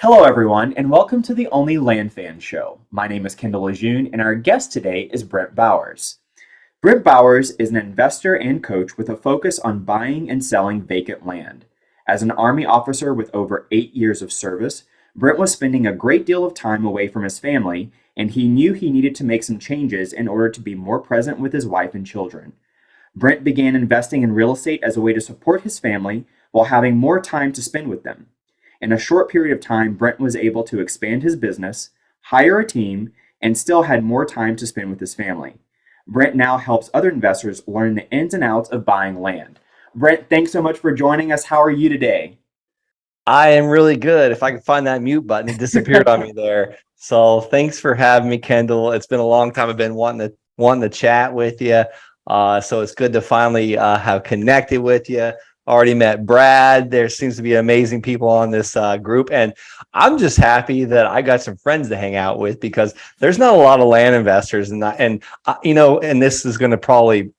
Hello, everyone, and welcome to the OnlyLandFans show. My name is Kendall Lejeune, and our guest today is Brent Bowers. Brent Bowers is an investor and coach with a focus on buying and selling vacant land. As an Army officer with over 8 years of service, Brent was spending a great deal of time away from his family, and he knew he needed to make some changes in order to be more present with his wife and children. Brent began investing in real estate as a way to support his family while having more time to spend with them. In a short period of time, Brent was able to expand his business, hire a team, and still had more time to spend with his family. Brent now helps other investors learn the ins and outs of buying land. Brent, thanks so much for joining us. How are you today? I am really good. If I could find that mute button, it disappeared on me there. So thanks for having me, Kendall. It's been a long time. I've been wanting to chat with you. So it's good to finally have connected with you. Already met Brad. There seems to be amazing people on this group, and I'm just happy that I got some friends to hang out with because there's not a lot of land investors, and this is going to probably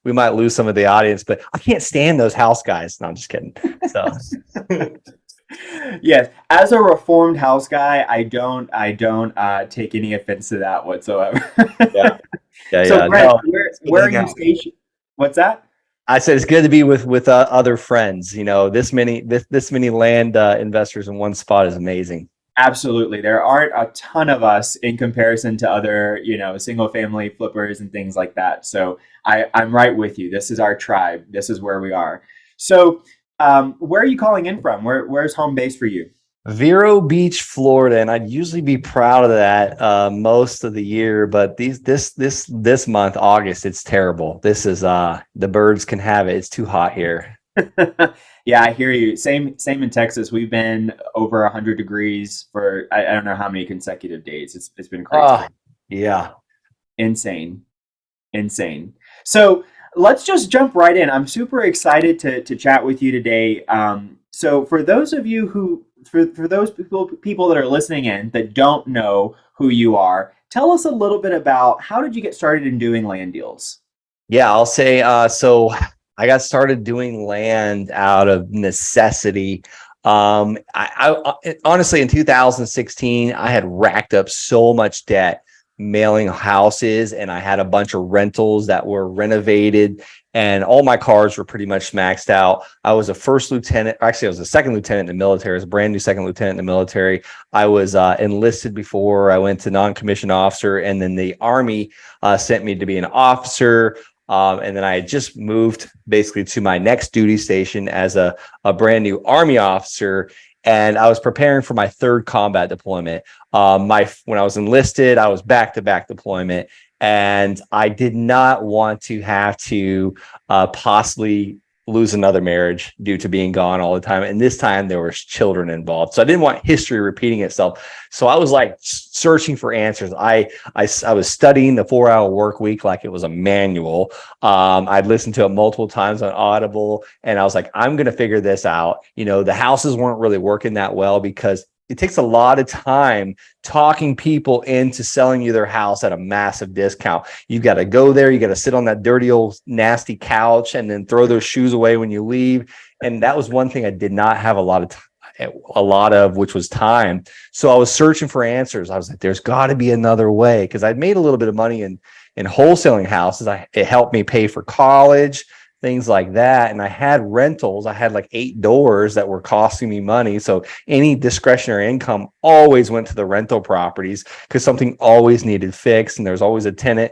we might lose some of the audience, but I can't stand those house guys. No, I'm just kidding. So. Yes, as a reformed house guy, I don't take any offense to that whatsoever. Yeah, So, yeah. Brent, No, where it's good to where are hang you out. stationed? What's that? I said it's good to be with other friends. You know, this many land investors in one spot is amazing. Absolutely. There aren't a ton of us in comparison to other, single family flippers and things like that. So I'm right with you. This is our tribe. This is where we are. So, where are you calling in from? Where's home base for you? Vero Beach, Florida, and I'd usually be proud of that most of the year, but this month, August, it's terrible. This is the birds can have it. It's too hot here. Yeah, I hear you. Same in Texas. We've been over 100 degrees for I don't know how many consecutive days. It's been crazy. Oh, yeah. Insane. Insane. So let's just jump right in. I'm super excited to chat with you today. So for those of you for those people that are listening in that don't know who you are, tell us a little bit about how did you get started in doing land deals? Yeah, I'll say so I got started doing land out of necessity. Honestly in 2016, I had racked up so much debt mailing houses, and I had a bunch of rentals that were renovated, and all my cars were pretty much maxed out. I was a first lieutenant, actually I was a second lieutenant in the military. I was a brand new second lieutenant in the military. I was enlisted before I went to non-commissioned officer, and then the Army sent me to be an officer. And then I had just moved basically to my next duty station as a brand new Army officer. And I was preparing for my third combat deployment. When I was enlisted, I was back-to-back deployment. And I did not want to have to possibly lose another marriage due to being gone all the time. And this time there was children involved. So I didn't want history repeating itself. So I was like searching for answers. I was studying the 4-hour work week like it was a manual. I'd listened to it multiple times on Audible, and I was like, I'm going to figure this out. You know, the houses weren't really working that well because it takes a lot of time talking people into selling you their house at a massive discount. You've got to go there. You got to sit on that dirty old nasty couch and then throw those shoes away when you leave. And that was one thing I did not have a lot of, which was time. So I was searching for answers. I was like, there's got to be another way, because I'd made a little bit of money in wholesaling houses. It helped me pay for college, things like that. And I had rentals. I had like 8 doors that were costing me money. So any discretionary income always went to the rental properties because something always needed fixed. And there's always a tenant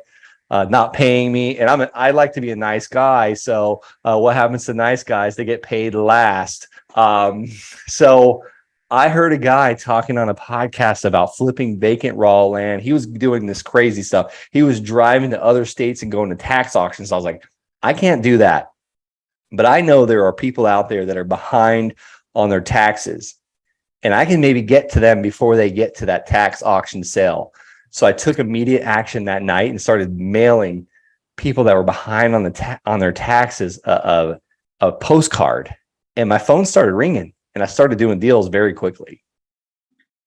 not paying me. And I like to be a nice guy. So what happens to nice guys? They get paid last. So I heard a guy talking on a podcast about flipping vacant raw land. He was doing this crazy stuff. He was driving to other states and going to tax auctions. I was like, I can't do that. But I know there are people out there that are behind on their taxes, and I can maybe get to them before they get to that tax auction sale. So I took immediate action that night and started mailing people that were behind on on their taxes a postcard, and my phone started ringing, and I started doing deals very quickly.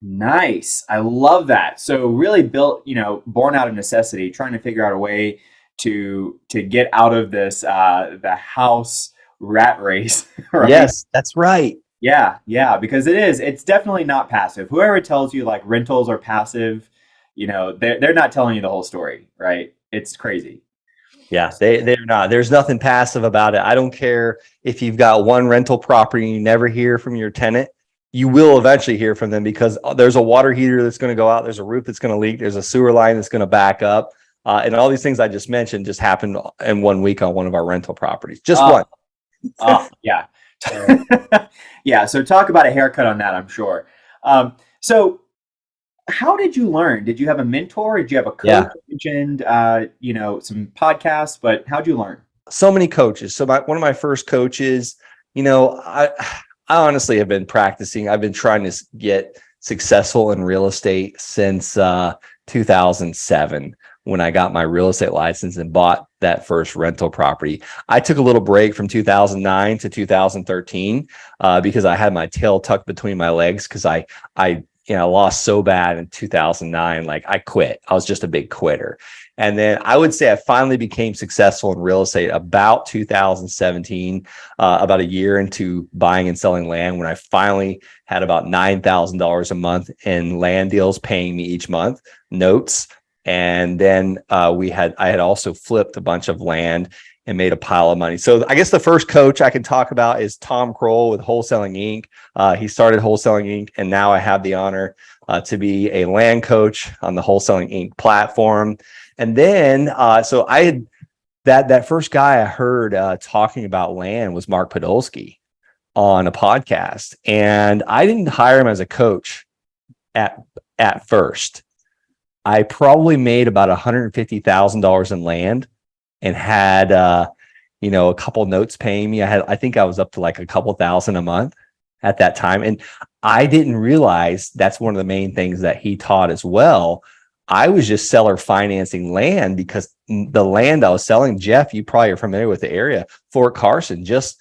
Nice. I love that. So really built, born out of necessity, trying to figure out a way to get out of this the house rat race, right? Yes, that's right. Yeah, because it's definitely not passive. Whoever tells you like rentals are passive, they're not telling you the whole story, right? It's crazy. Yeah, they're not. There's nothing passive about it. I don't care if you've got one rental property and you never hear from your tenant. You will eventually hear from them because there's a water heater that's going to go out. There's a roof that's going to leak. There's a sewer line that's going to back up. And all these things I just mentioned just happened in 1 week on one of our rental properties. Just Oh, one. yeah. Yeah, so talk about a haircut on that, I'm sure. So how did you learn? Did you have a mentor? Did you have a coach? Yeah. You mentioned, some podcasts, but how'd you learn? So many coaches. So one of my first coaches, I honestly have been practicing. I've been trying to get successful in real estate since 2007 when I got my real estate license and bought that first rental property. I took a little break from 2009 to 2013 because I had my tail tucked between my legs because I lost so bad in 2009. Like I quit. I was just a big quitter. And then I would say I finally became successful in real estate about 2017, about a year into buying and selling land when I finally had about $9,000 a month in land deals paying me each month, notes. And then I had also flipped a bunch of land and made a pile of money. So I guess the first coach I can talk about is Tom Kroll with Wholesaling Inc. He started Wholesaling Inc. And now I have the honor to be a land coach on the Wholesaling Inc. platform. And then, so I had that first guy I heard talking about land was Mark Podolsky on a podcast, and I didn't hire him as a coach at first. I probably made about $150,000 in land and had a couple notes paying me. I think I was up to like a couple thousand a month at that time, and I didn't realize that's one of the main things that he taught as well. I was just seller financing land because the land I was selling, Jeff, you probably are familiar with the area, Fort Carson, just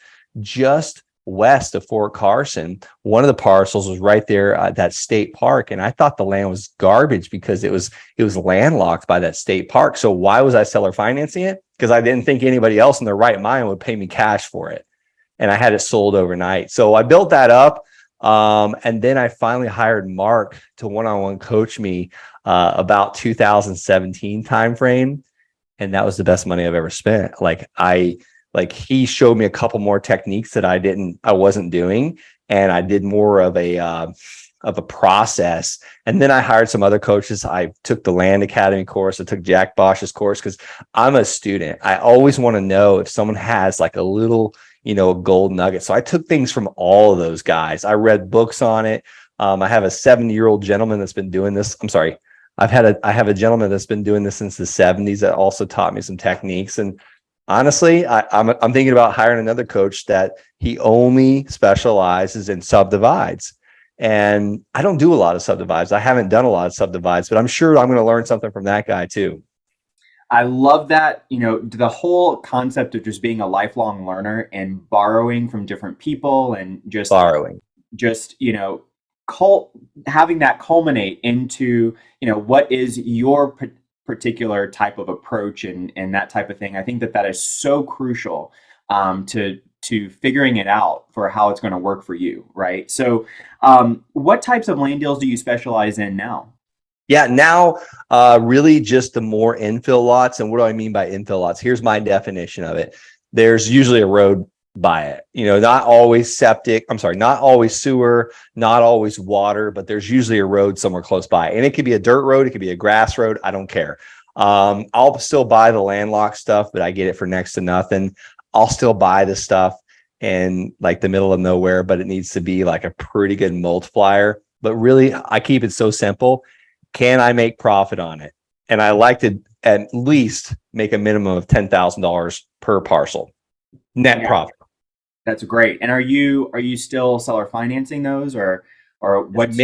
west of Fort Carson. One of the parcels was right there at that state park. And I thought the land was garbage because it was landlocked by that state park. So why was I seller financing it? Because I didn't think anybody else in their right mind would pay me cash for it. And I had it sold overnight. So I built that up. And then I finally hired Mark to one-on-one coach me about 2017 timeframe. And that was the best money I've ever spent. He showed me a couple more techniques that I wasn't doing. And I did more of a process. And then I hired some other coaches. I took the Land Academy course. I took Jack Bosch's course because I'm a student. I always want to know if someone has like a little, a gold nugget. So I took things from all of those guys. I read books on it. I have a 70-year-old gentleman that's been doing this. I'm sorry. I have a gentleman that's been doing this since the 70s that also taught me some techniques. And honestly, I'm thinking about hiring another coach that he only specializes in subdivides. And I don't do a lot of subdivides. I haven't done a lot of subdivides, but I'm sure I'm going to learn something from that guy too. I love that, the whole concept of just being a lifelong learner and borrowing from different people and Borrowing. just having that culminate into what is your particular type of approach and that type of thing. I think that is so crucial to figuring it out for how it's going to work for you, right? So what types of land deals do you specialize in now? Yeah, now really just the more infill lots. And what do I mean by infill lots? Here's my definition of it. There's usually a road by it, not always septic. I'm sorry, not always sewer, not always water, but there's usually a road somewhere close by. And it could be a dirt road, it could be a grass road. I don't care. I'll still buy the landlocked stuff, but I get it for next to nothing. I'll still buy the stuff in like the middle of nowhere, but it needs to be like a pretty good multiplier. But really, I keep it so simple. Can I make profit on it? And I like to at least make a minimum of $10,000 per parcel net profit. That's great. And are you still seller financing those or what's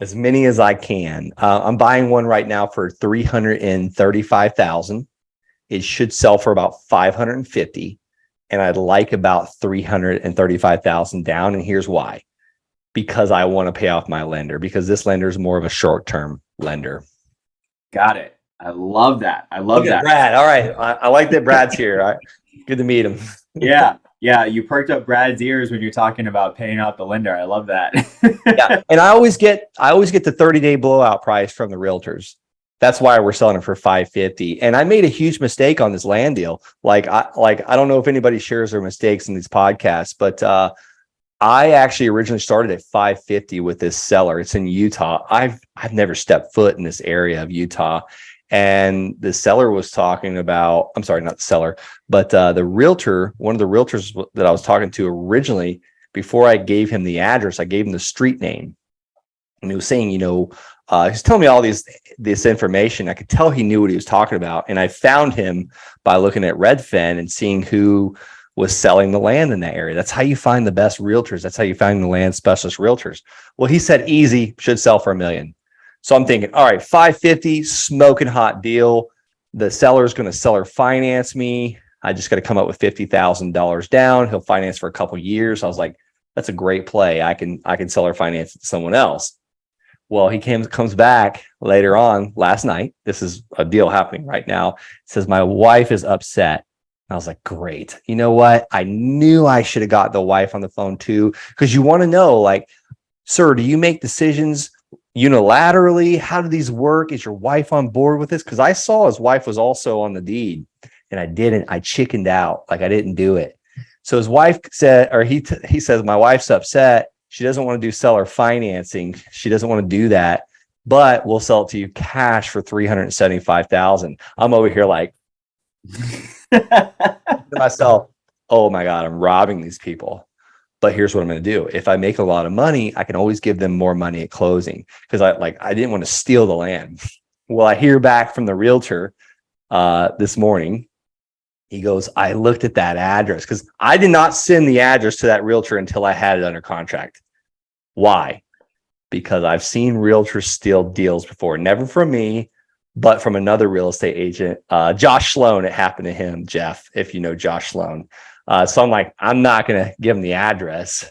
As many as I can. I'm buying one right now for $335,000. It should sell for about 550, and I'd like about 335,000 down. And here's why: because I want to pay off my lender, because this lender is more of a short-term lender. Got it. I love that. I love that. Brad. All right. I like that Brad's here. All right. Good to meet him. Yeah. Yeah, you perked up Brad's ears when you're talking about paying out the lender. I love that. Yeah. And I always get the 30-day blowout price from the realtors. That's why we're selling it for 550. And I made a huge mistake on this land deal. I don't know if anybody shares their mistakes in these podcasts, but I actually originally started at 550 with this seller. It's in Utah. I've never stepped foot in this area of Utah. And the seller was talking about, I'm sorry, not the seller, but the realtor, one of the realtors that I was talking to originally, before I gave him the address, I gave him the street name. And he was saying, he's telling me all this information. I could tell he knew what he was talking about. And I found him by looking at Redfin and seeing who was selling the land in that area. That's how you find the best realtors. That's how you find the land specialist realtors. Well, he said easy, should sell for $1 million. So I'm thinking, all right, 550, smoking hot deal. The seller's going to seller finance me. I just got to come up with $50,000 down. He'll finance for a couple of years. I was like, that's a great play. I can seller finance it to someone else. Well, he comes back later on last night. This is a deal happening right now. Says my wife is upset. I was like, great. You know what? I knew I should have got the wife on the phone too, because you want to know, like, sir, do you make decisions unilaterally? How do these work? Is your wife on board with this? Because I saw his wife was also on the deed, and I didn't. I chickened out, like I didn't do it. So his wife said, or he says, my wife's upset. She doesn't want to do seller financing. She doesn't want to do that, but we'll sell it to you cash for $375,000. I'm over here like to myself, oh my God, I'm robbing these people. But here's what I'm going to do. If I make a lot of money, I can always give them more money at closing, because I didn't want to steal the land. Well, I hear back from the realtor this morning. He goes, I looked at that address, because I did not send the address to that realtor until I had it under contract. Why? Because I've seen realtors steal deals before, never from me, but from another real estate agent, Josh Sloan. It happened to him, Jeff, if you know Josh Sloan. So I'm like, I'm not going to give him the address.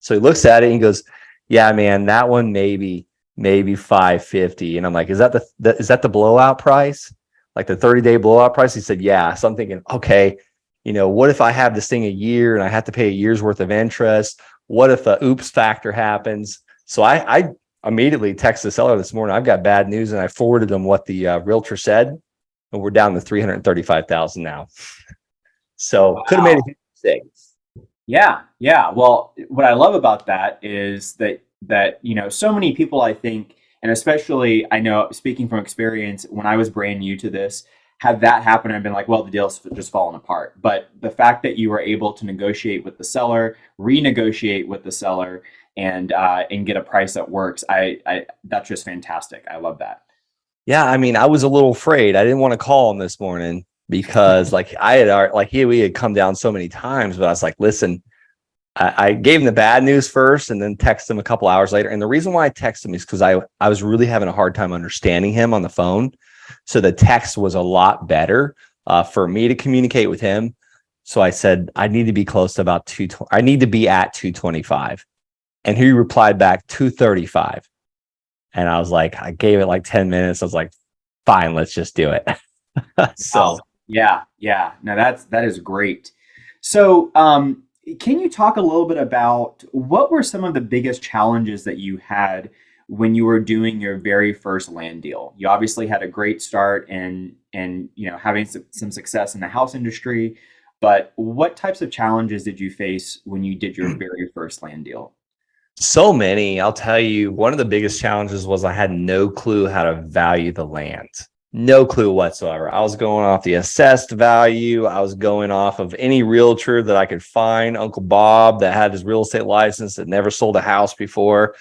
So he looks at it and he goes, yeah, man, that one maybe 550. And I'm like, is that the blowout price? Like the 30-day blowout price? He said, yeah. So I'm thinking, okay, what if I have this thing a year and I have to pay a year's worth of interest? What if a oops factor happens? So I immediately texted the seller this morning. I've got bad news, and I forwarded them what the realtor said, and we're down to $335,000 now. So Wow. could have made a mistake. Yeah, yeah. Well, what I love about that is that so many people, I think, and especially I know, speaking from experience, when I was brand new to this, had that happen, I've been like, well, the deal's just fallen apart. But the fact that you were able to negotiate with the seller, renegotiate with the seller, and get a price that works, I that's just fantastic. I love that. Yeah, I mean, I was a little afraid. I didn't want to call him this morning because, like, we had come down so many times, but I was like, listen, I gave him the bad news first and then texted him a couple hours later. And the reason why I texted him is because I was really having a hard time understanding him on the phone. So the text was a lot better for me to communicate with him. So I said, I need to be close to about 220. I need to be at 225. And he replied back 235. And I was like, I gave it like 10 minutes. I was like, fine, let's just do it. So Wow. Yeah, yeah. No, that is great. So, can you talk a little bit about what were some of the biggest challenges that you had when you were doing your very first land deal? You obviously had a great start and having some success in the house industry, but what types of challenges did you face when you did your very first land deal? so many. I'll tell you, one of the biggest challenges was I had no clue how to value the land. No clue whatsoever. I was going off the assessed value. I was going off of any realtor that I could find, Uncle Bob that had his real estate license that never sold a house before.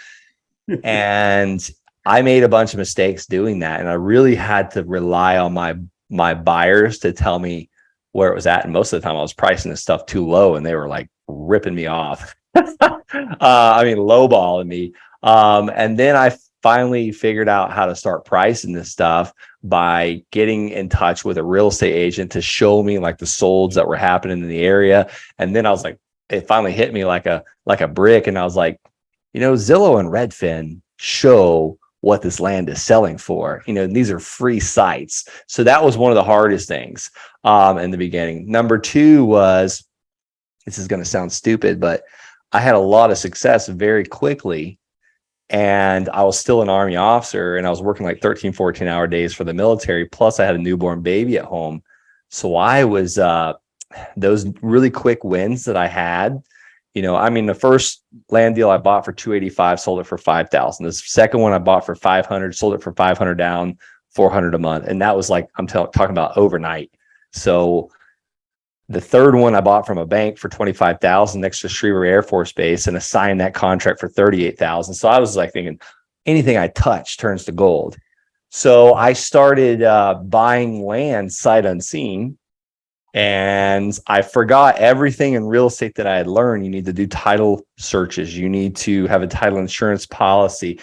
And I made a bunch of mistakes doing that. And I really had to rely on my buyers to tell me where it was at. And most of the time I was pricing this stuff too low and they were like ripping me off. Lowballing me. And then I finally figured out how to start pricing this stuff by getting in touch with a real estate agent to show me like the solds that were happening in the area. And then I was like, it finally hit me like a brick. And I was like, Zillow and Redfin show what this land is selling for. These are free sites. So that was one of the hardest things in the beginning. Number two was this is going to sound stupid, but I had a lot of success very quickly. And I was still an Army officer and I was working like 13, 14-hour days for the military. Plus I had a newborn baby at home. So I was, those really quick wins that I had, I mean, the first land deal I bought for 285, sold it for 5,000. The second one I bought for 500, sold it for 500 down, 400 a month. And that was like, I'm talking about overnight. So the third one I bought from a bank for 25,000 next to Schriever Air Force Base and assigned that contract for 38,000. So I was like thinking anything I touch turns to gold. So I started buying land sight unseen. And I forgot everything in real estate that I had learned. You need to do title searches. You need to have a title insurance policy.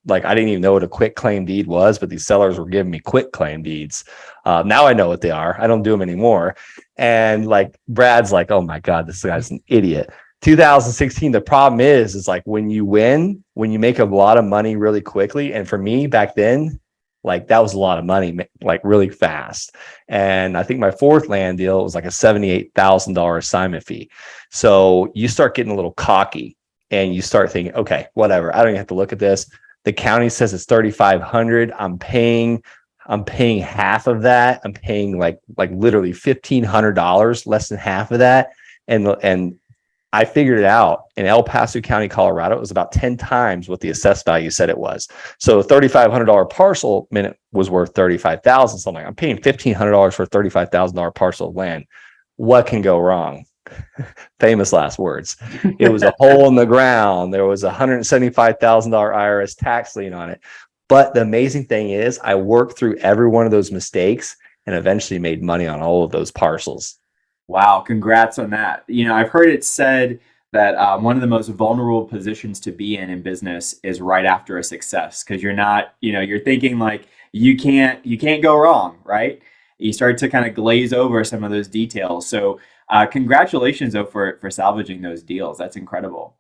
Like I didn't even know what a quit claim deed was, but these sellers were giving me quit claim deeds. Now I know what they are. I don't do them anymore. And like Brad's like, oh my God, this guy's an idiot. 2016, the problem is like when you win, when you make a lot of money really quickly. And for me back then, like that was a lot of money, like really fast. And I think my fourth land deal was like a $78,000 assignment fee. So you start getting a little cocky and you start thinking, okay, whatever. I don't even have to look at this. The county says it's 3,500. I'm paying half of that. I'm paying like literally $1,500, less than half of that. And I figured it out in El Paso County, Colorado. It was about 10 times what the assessed value said it was. So a $3,500 parcel minute was worth 35,000. So I'm like, I'm paying $1,500 for a $35,000 parcel of land. What can go wrong? Famous last words. It was a hole in the ground. There was a $175,000 IRS tax lien on it. But the amazing thing is I worked through every one of those mistakes and eventually made money on all of those parcels. Wow, congrats on that. I've heard it said that one of the most vulnerable positions to be in business is right after a success because you're not, you're thinking like you can't go wrong, right? You start to kind of glaze over some of those details. So congratulations though for salvaging those deals. That's incredible.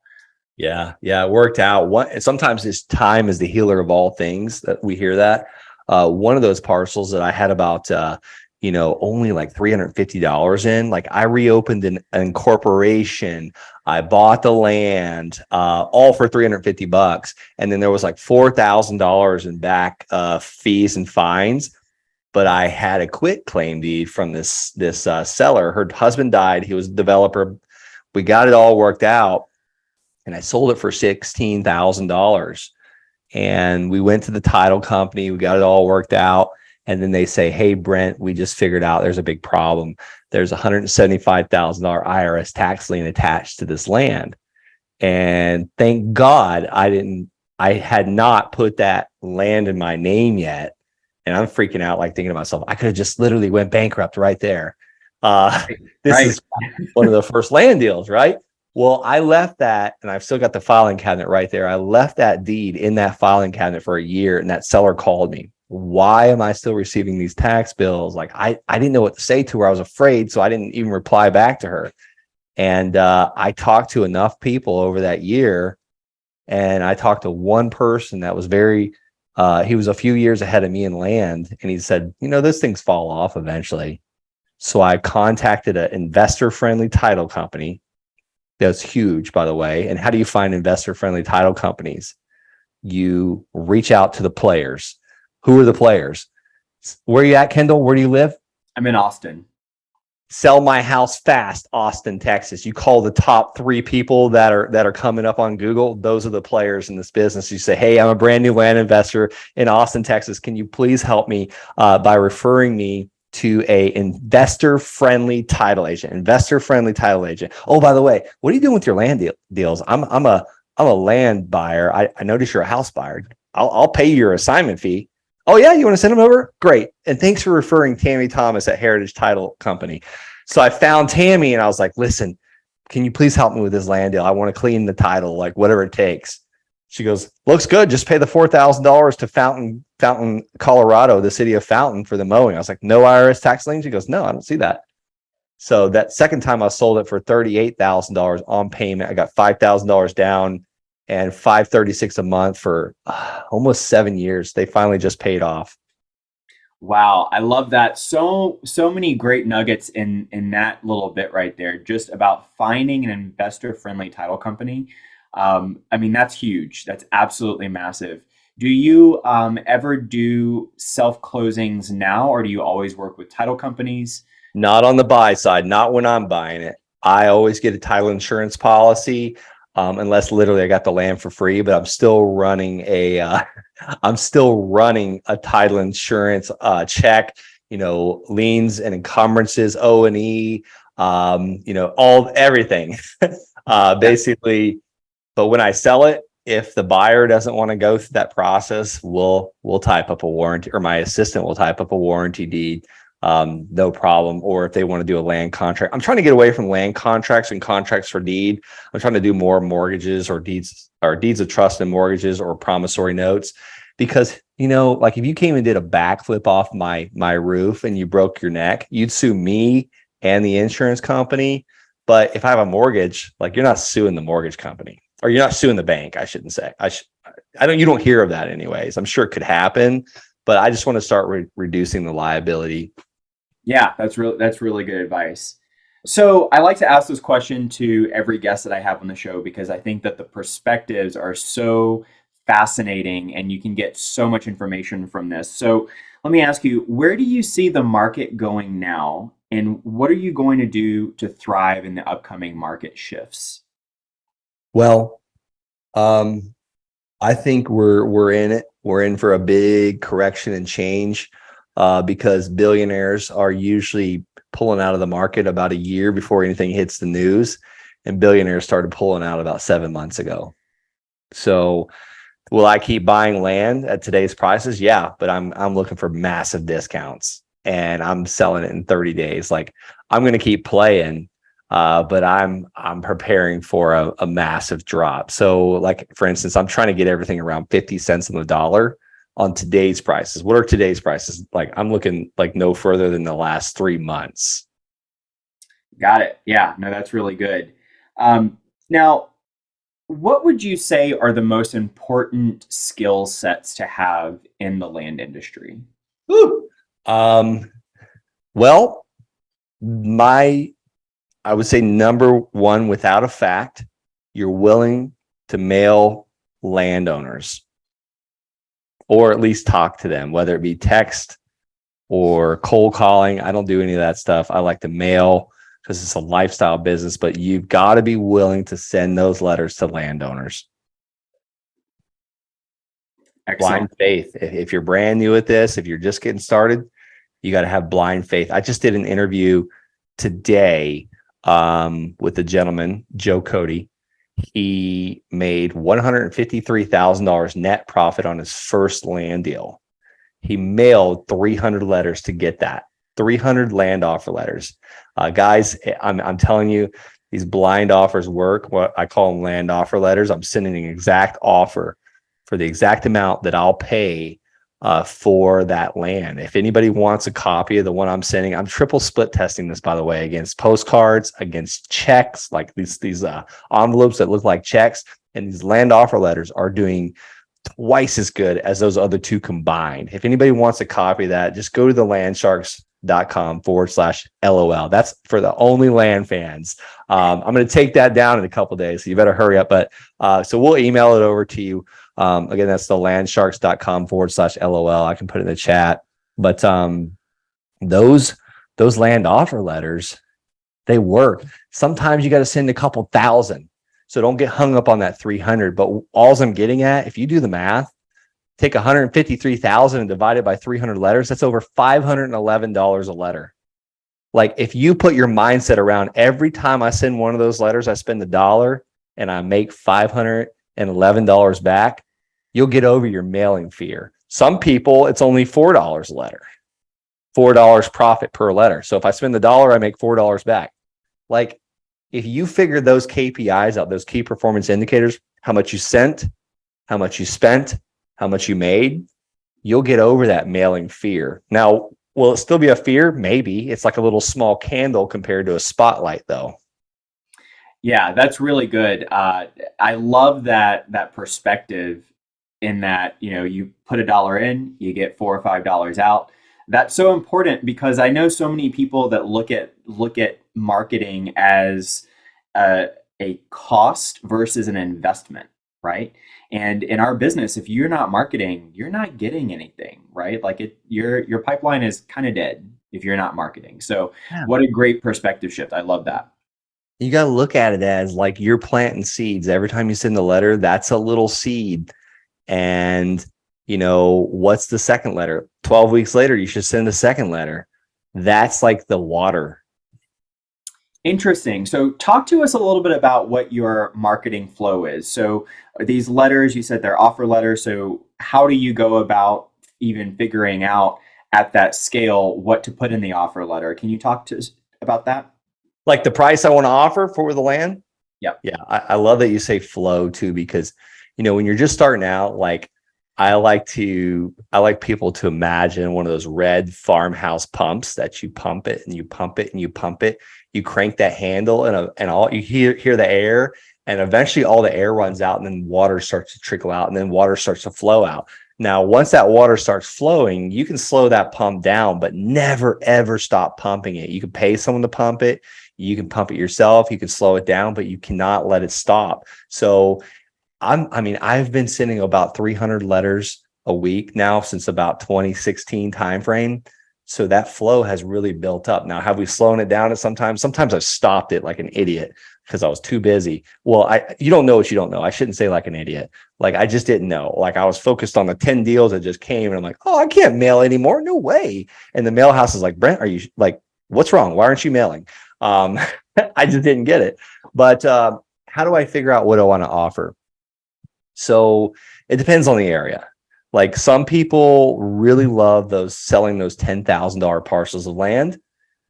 Yeah, it worked out. Sometimes this time is the healer of all things that we hear that. One of those parcels that I had about only like $350 in. Like I reopened an incorporation. I bought the land, all for $350. And then there was like $4,000 in back fees and fines. But I had a quit claim deed from this seller. Her husband died. He was a developer. We got it all worked out. And I sold it for $16,000. And we went to the title company. We got it all worked out. And then they say, hey, Brent, we just figured out there's a big problem. There's a $175,000 IRS tax lien attached to this land. And thank God I had not put that land in my name yet. And I'm freaking out, like thinking to myself, I could have just literally went bankrupt right there. This Right. is one of the first land deals, right? Well, I left that and I've still got the filing cabinet right there. I left that deed in that filing cabinet for a year and that seller called me. Why am I still receiving these tax bills? Like I didn't know what to say to her. I was afraid. So I didn't even reply back to her. And I talked to enough people over that year. And I talked to one person that was he was a few years ahead of me in land. And he said, those things fall off eventually. So I contacted an investor-friendly title company. That's huge, by the way. And how do you find investor-friendly title companies? You reach out to the players. Who are the players? Where are you at, Kendall? Where do you live? I'm in Austin. Sell my house fast, Austin, Texas. You call the top 3 people that are coming up on Google. Those are the players in this business. You say, hey, I'm a brand new land investor in Austin, Texas. Can you please help me by referring me to a investor-friendly title agent? Investor-friendly title agent. Oh, by the way, what are you doing with your land deals? I'm a land buyer. I notice you're a house buyer. I'll pay you your assignment fee. Oh yeah, you want to send them over? Great. And thanks for referring Tammy Thomas at Heritage Title Company. So I found Tammy and I was like, listen, can you please help me with this land deal? I want to clean the title, like whatever it takes. She goes, looks good. Just pay the $4,000 to Fountain, Colorado, the city of Fountain, for the mowing. I was like, no IRS tax lien? She goes, no, I don't see that. So that second time I sold it for $38,000 on payment. I got $5,000 down and $536 a month for almost 7 years. They finally just paid off. Wow, I love that. So many great nuggets in that little bit right there, just about finding an investor-friendly title company. I mean, that's huge. That's absolutely massive. Do you ever do self closings now, or do you always work with title companies? Not on the buy side, not when I'm buying it. I always get a title insurance policy, unless literally I got the land for free. But I'm still running I'm still running a title insurance check. Liens and encumbrances, O&E, all everything. Yeah, Basically, but when I sell it, if the buyer doesn't want to go through that process, we'll type up a warranty, or my assistant will type up a warranty deed. No problem. Or if they want to do a land contract, I'm trying to get away from land contracts and contracts for deed. I'm trying to do more mortgages or deeds of trust and mortgages or promissory notes, because like if you came and did a backflip off my roof and you broke your neck, you'd sue me and the insurance company. But if I have a mortgage, like, you're not suing the mortgage company, or you're not suing the bank. I shouldn't say. I don't. You don't hear of that anyways. I'm sure it could happen, but I just want to start reducing the liability. yeah, that's really good advice. So I like to ask this question to every guest that I have on the show because I think that the perspectives are so fascinating and you can get so much information from this. So let me ask you, where do you see the market going now? And what are you going to do to thrive in the upcoming market shifts? Well, um, I think we're in it. We're in for a big correction and change, because billionaires are usually pulling out of the market about a year before anything hits the news, and billionaires started pulling out about 7 months ago. So, will I keep buying land at today's prices? Yeah, but I'm looking for massive discounts, and I'm selling it in 30 days. Like, I'm going to keep playing, but I'm preparing for a massive drop. So, like, for instance, I'm trying to get everything around 50 cents on the dollar on today's prices. What are today's prices? Like, I'm looking like no further than the last 3 months. Got it. Yeah, no, that's really good. Now, what would you say are the most important skill sets to have in the land industry? Woo! Um, well, my I would say number one, without a fact, you're willing to mail landowners, or at least talk to them, whether it be text or cold calling. I don't do any of that stuff. I like to mail because it's a lifestyle business, but you've got to be willing to send those letters to landowners. Blind Excellent. faith. If you're brand new at this, if you're just getting started, you got to have blind faith. I just did an interview today, with a gentleman, Joe Cody. He made $153,000 net profit on his first land deal. He mailed 300 letters to get that. 300 land offer letters. Guys, I'm telling you, these blind offers work. What I call them land offer letters. I'm sending an exact offer for the exact amount that I'll pay for that land. If anybody wants a copy of the one I'm sending, I'm triple split testing this, by the way, against postcards, against checks, like these envelopes that look like checks, and these land offer letters are doing twice as good as those other two combined. If anybody wants a copy of that, just go to the landsharks.com/LOL. That's for the only land fans. I'm going to take that down in a couple of days, so you better hurry up. But so we'll email it over to you. Again, that's the landsharks.com/LOL. I can put it in the chat. But those land offer letters, they work. Sometimes you got to send a couple thousand. So don't get hung up on that 300. But all I'm getting at, if you do the math, take 153,000 and divide it by 300 letters, that's over $511 a letter. Like, if you put your mindset around every time I send one of those letters, I spend $1 and I make $511 back, you'll get over your mailing fear. Some people, it's only $4 a letter, $4 profit per letter. So if I spend $1, I make $4 back. Like, if you figure those KPIs out, those key performance indicators, how much you sent, how much you spent, how much you made, you'll get over that mailing fear. Now, will it still be a fear? Maybe. It's like a little small candle compared to a spotlight, though. Yeah, that's really good. I love that perspective in that, you know, you put $1 in, you get $4 or $5 out. That's so important because I know so many people that look at marketing as a, a cost versus an investment, right? And in our business, if you're not marketing, you're not getting anything, right? Like your pipeline is kind of dead if you're not marketing. So Yeah. what a great perspective shift. I love that. You got to look at it as like you're planting seeds. Every time you send a letter, that's a little seed. And, what's the second letter? 12 weeks later, you should send a second letter. That's like the water. Interesting. So, talk to us a little bit about what your marketing flow is. So, these letters, you said they're offer letters. So, how do you go about even figuring out at that scale what to put in the offer letter? Can you talk to us about that? Like the price I want to offer for the land. Yeah. Yeah. I love that you say flow too, because, when you're just starting out, like I like people to imagine one of those red farmhouse pumps that you pump it and you pump it and you pump it. You crank that handle and all you hear the air, and eventually all the air runs out and then water starts to trickle out and then water starts to flow out. Now, once that water starts flowing, you can slow that pump down, but never ever stop pumping it. You can pay someone to pump it. You can pump it yourself. You can slow it down, but you cannot let it stop. So I've been sending about 300 letters a week now since about 2016 timeframe. So that flow has really built up. Now, have we slowed it down at sometimes? Sometimes I've stopped it like an idiot because I was too busy. Well, you don't know what you don't know. I shouldn't say like an idiot. Like I just didn't know. Like I was focused on the 10 deals that just came and I'm like, oh, I can't mail anymore. No way. And the mail house is like, Brent, are you like, what's wrong? Why aren't you mailing? Um, I just didn't get it. But how do I figure out what I want to offer? So it depends on the area. Like some people really love selling those $10,000 parcels of land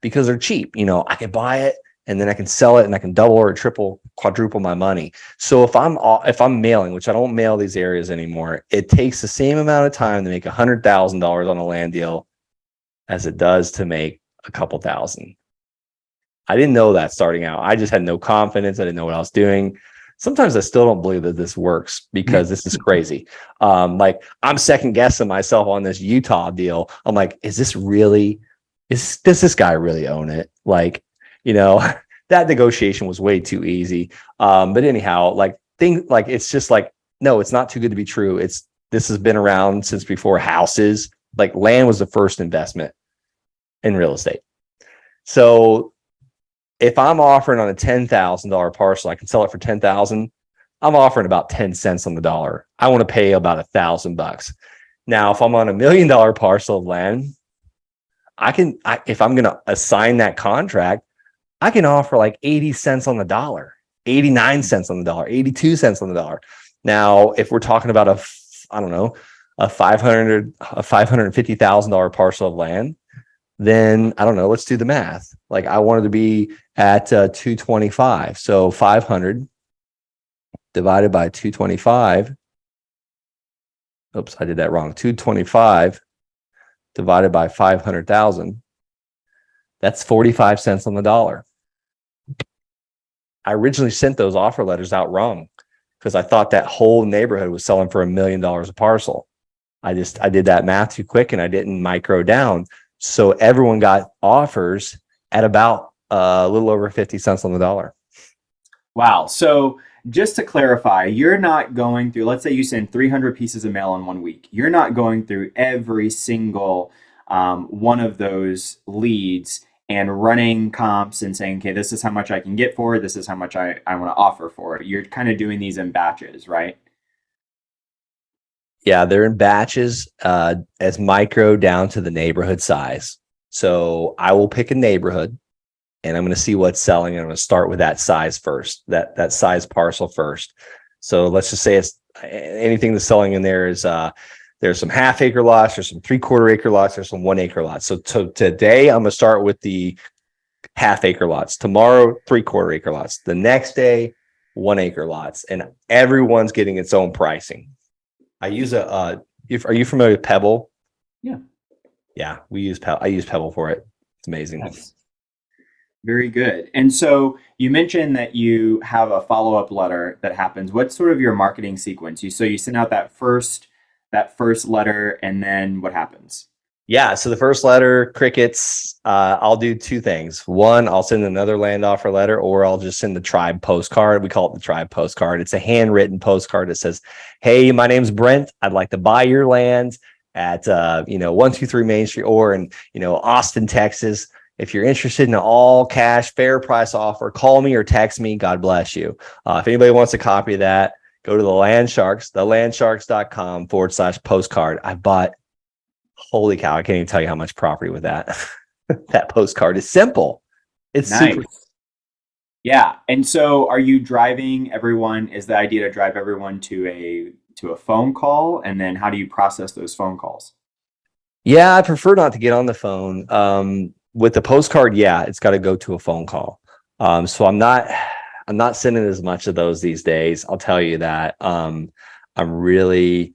because they're cheap. I can buy it and then I can sell it and I can double or triple, quadruple my money. So if I'm mailing, which I don't mail these areas anymore, it takes the same amount of time to make $100,000 on a land deal as it does to make a couple thousand. I didn't know that starting out. I just had no confidence. I didn't know what I was doing. Sometimes I still don't believe that this works because this is crazy. Like I'm second guessing myself on this Utah deal. I'm like, is this really, does this guy really own it? Like, that negotiation was way too easy. But anyhow, it's just like, no, it's not too good to be true. This has been around since before houses. Like land was the first investment in real estate. So if I'm offering on a $10,000 parcel, I can sell it for 10,000. I'm offering about 10 cents on the dollar. I want to pay about $1,000. Now, if I'm on $1,000,000 parcel of land, if I'm going to assign that contract, I can offer like 80 cents on the dollar, 89 cents on the dollar, 82 cents on the dollar. Now, if we're talking about a $550,000 parcel of land, then I don't know, let's do the math. Like I wanted to be at 225. So 500 divided by 225. Oops, I did that wrong. 225 divided by 500,000. That's 45 cents on the dollar. I originally sent those offer letters out wrong because I thought that whole neighborhood was selling for $1 million a parcel. I did that math too quick and I didn't micro down. So everyone got offers at about a little over 50 cents on the dollar. Wow. So just to clarify, you're not going through, let's say you send 300 pieces of mail in 1 week. You're not going through every single one of those leads and running comps and saying, okay, this is how much I can get for it. This is how much I want to offer for it. You're kind of doing these in batches, right? Yeah, they're in batches as micro down to the neighborhood size. So I will pick a neighborhood and I'm going to see what's selling. And I'm going to start with that size first, that size parcel first. So let's just say it's anything that's selling in there is there's some half acre lots, there's some 3/4 acre lots, there's some 1 acre lots. So today I'm going to start with the half acre lots. Tomorrow, 3/4 acre lots. The next day, 1 acre lots, and everyone's getting its own pricing. I use are you familiar with Pebble? Yeah. Yeah, I use Pebble for it. It's amazing. Yes. Very good. And so you mentioned that you have a follow-up letter that happens. What's sort of your marketing sequence? So you send out that first letter, and then what happens? Yeah. So the first letter, crickets. I'll do two things. One, I'll send another land offer letter, or I'll just send the tribe postcard. We call it the tribe postcard. It's a handwritten postcard that says, "Hey, my name's Brent. I'd like to buy your land at 123 Main Street, or in Austin, Texas. If you're interested in an all cash, fair price offer, call me or text me. God bless you." If anybody wants a copy of that, go to the Land Sharks, thelandsharks.com/postcard. I bought, holy cow, I can't even tell you how much property with that. That postcard is simple. It's Nice. super. Yeah. And so are you driving everyone? Is the idea to drive everyone to a phone call? And then how do you process those phone calls? Yeah, I prefer not to get on the phone. With the postcard, yeah, it's got to go to a phone call. So I'm not sending as much of those these days. I'll tell you that. I'm really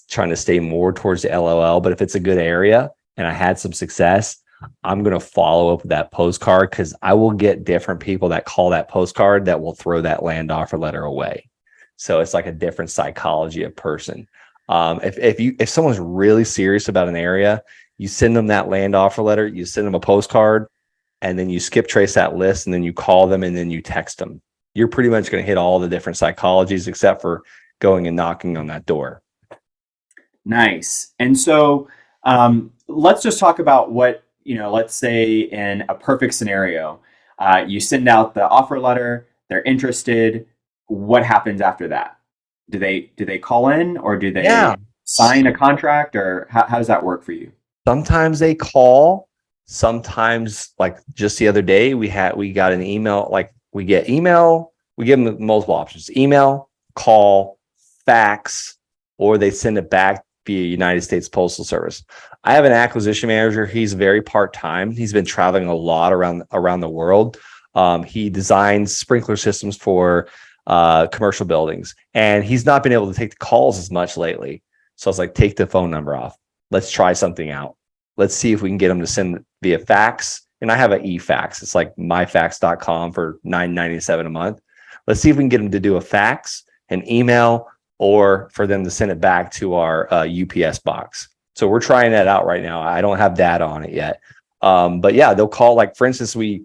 trying to stay more towards the LOL, but if it's a good area and I had some success, I'm going to follow up with that postcard, because I will get different people that call that postcard that will throw that land offer letter away. So it's like a different psychology of person. If someone's really serious about an area, you send them that land offer letter, you send them a postcard, and then you skip trace that list, and then you call them, and then you text them. You're pretty much going to hit all the different psychologies, except for going and knocking on that door. Nice. And so let's just talk about what, let's say in a perfect scenario, you send out the offer letter, they're interested. What happens after that? Do they call in, or do they Yeah. sign a contract, or how does that work for you? Sometimes they call. Sometimes, like just the other day, we got an email. Like, we get email, we give them multiple options: email, call, fax, or they send it back via United States Postal Service. I have an acquisition manager. He's very part-time. He's been traveling a lot around the world. He designs sprinkler systems for commercial buildings, and he's not been able to take the calls as much lately. So I was like, take the phone number off. Let's try something out. Let's see if we can get him to send via fax. And I have an e-fax. It's like myfax.com for $9.97 a month. Let's see if we can get him to do a fax, an email, or for them to send it back to our UPS box. So we're trying that out right now. I don't have data on it yet. But yeah, they'll call. Like, for instance, we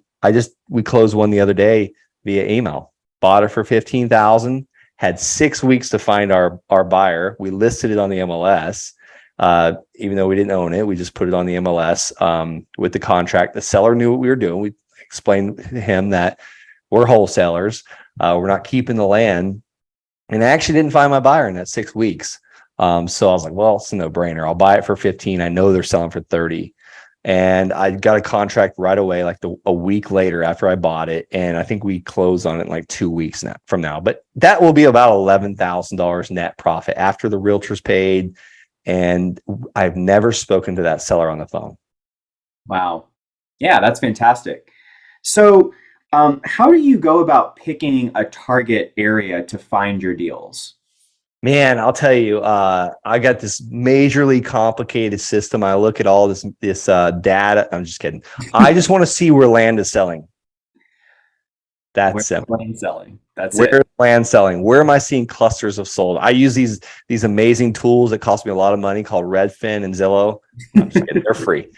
closed one the other day via email. Bought it for $15,000. Had 6 weeks to find our buyer. We listed it on the MLS. Even though we didn't own it, we just put it on the MLS with the contract. The seller knew what we were doing. We explained to him that we're wholesalers. We're not keeping the land. And I actually didn't find my buyer in that 6 weeks. So I was like, well, it's a no-brainer. I'll buy it for 15. I know they're selling for 30. And I got a contract right away, like a week later after I bought it. And I think we closed on it in like 2 weeks from now. But that will be about $11,000 net profit after the realtor's paid. And I've never spoken to that seller on the phone. Wow. Yeah, that's fantastic. So how do you go about picking a target area to find your deals? Man, I'll tell you, I got this majorly complicated system. I look at all this data. I'm just kidding. I just want to see where land is selling. That's simple. Land selling. That's Where's it. land selling? Where am I seeing clusters of sold? I use these amazing tools that cost me a lot of money called Redfin and Zillow. I'm just kidding, they're free.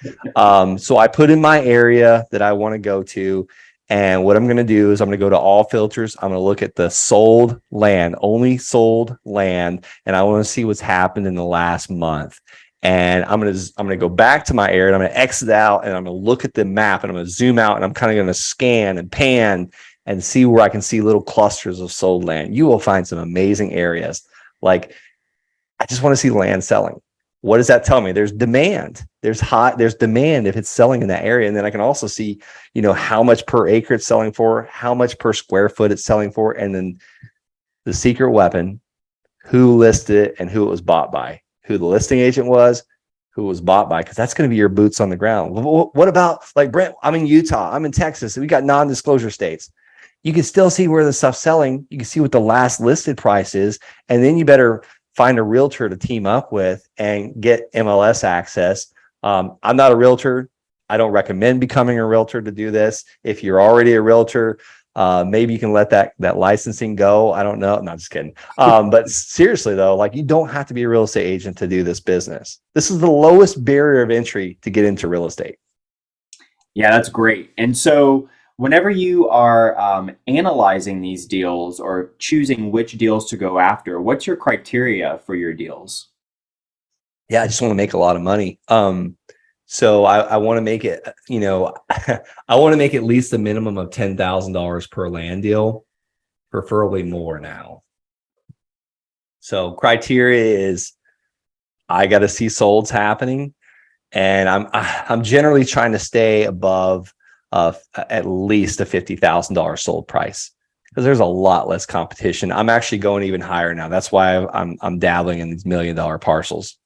So I put in my area that I want to go to. And what I'm going to do is I'm going to go to all filters. I'm going to look at the sold land, only sold land. And I want to see what's happened in the last month. And I'm going to go back to my area, and I'm going to exit out, and I'm going to look at the map, and I'm going to zoom out, and I'm kind of going to scan and pan and see where I can see little clusters of sold land. You will find some amazing areas. Like, I just want to see land selling. What does that tell me? There's demand. There's demand if it's selling in that area. And then I can also see, how much per acre it's selling for, how much per square foot it's selling for. And then the secret weapon, who listed it and who it was bought by, who the listing agent was, who it was bought by, because that's going to be your boots on the ground. What about, like, Brent, I'm in Utah, I'm in Texas, we got non-disclosure states. You can still see where the stuff's selling. You can see what the last listed price is. And then you better find a realtor to team up with and get MLS access. I'm not a realtor. I don't recommend becoming a realtor to do this. If you're already a realtor, Maybe you can let that licensing go. I don't know. No, just kidding. But seriously though, like you don't have to be a real estate agent to do this business. This is the lowest barrier of entry to get into real estate. Yeah, that's great. And so, whenever you are analyzing these deals or choosing which deals to go after, what's your criteria for your deals? Yeah, I just want to make a lot of money. So I want to make it, I want to make at least a minimum of $10,000 per land deal, preferably more now. So criteria is I got to see solds happening, and I'm generally trying to stay above at least a $50,000 sold price because there's a lot less competition. I'm actually going even higher now. That's why I'm dabbling in these $1 million parcels.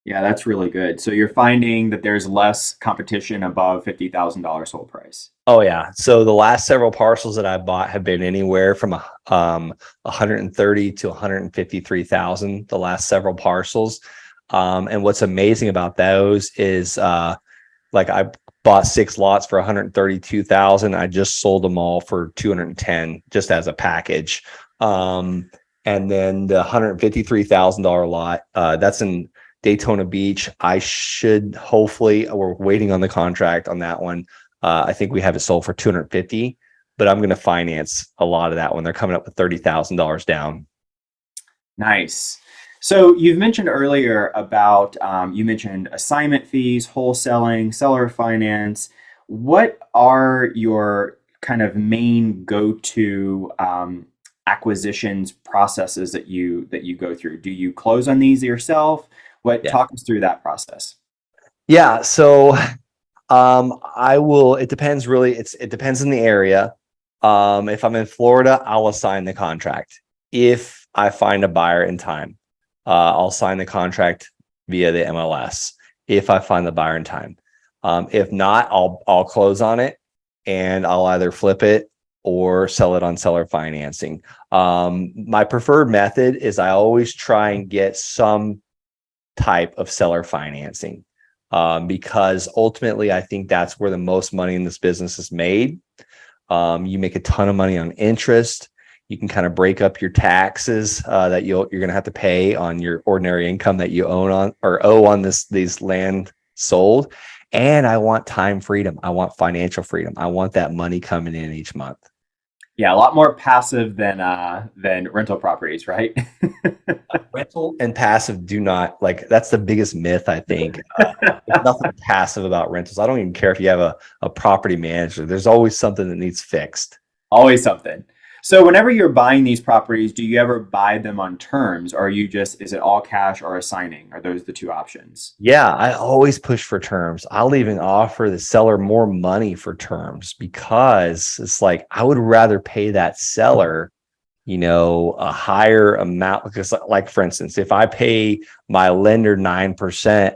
Yeah, that's really good. So you're finding that there's less competition above $50,000 sold price. Oh yeah. So the last several parcels that I bought have been anywhere from 130 to 153,000. The last several parcels, and what's amazing about those is like I bought 6 lots for 132,000. I just sold them all for 210 just as a package. And then the $153,000 lot, that's in Daytona Beach. I should hopefully, we're waiting on the contract on that one. I think we have it sold for 250, but I'm going to finance a lot of that one. They're coming up with $30,000 down. Nice. So you've mentioned earlier about you mentioned assignment fees, wholesaling, seller finance. What are your kind of main go-to acquisitions processes that you go through? Do you close on these yourself? Yeah. Talk us through that process. Yeah. So I will, it depends really. It depends on the area. If I'm in Florida, I'll assign the contract. If I find a buyer in time, I'll sign the contract via the MLS if I find the buyer in time. If not, I'll close on it and I'll either flip it or sell it on seller financing. My preferred method is I always try and get some type of seller financing, because ultimately I think that's where the most money in this business is made. You make a ton of money on interest. You can kind of break up your taxes that you're going to have to pay on your ordinary income that you own on or owe on these land sold. And I want time freedom. I want financial freedom. I want that money coming in each month. Yeah, a lot more passive than rental properties, right? Rental and passive do not, like, that's the biggest myth, I think. There's nothing passive about rentals. I don't even care if you have a property manager. There's always something that needs fixed. Always something. So whenever you're buying these properties, do you ever buy them on terms, or are you just, is it all cash or assigning? Are those the two options? Yeah, I always push for terms. I'll even offer the seller more money for terms because it's like I would rather pay that seller, a higher amount. Because, like, for instance, if I pay my lender 9%,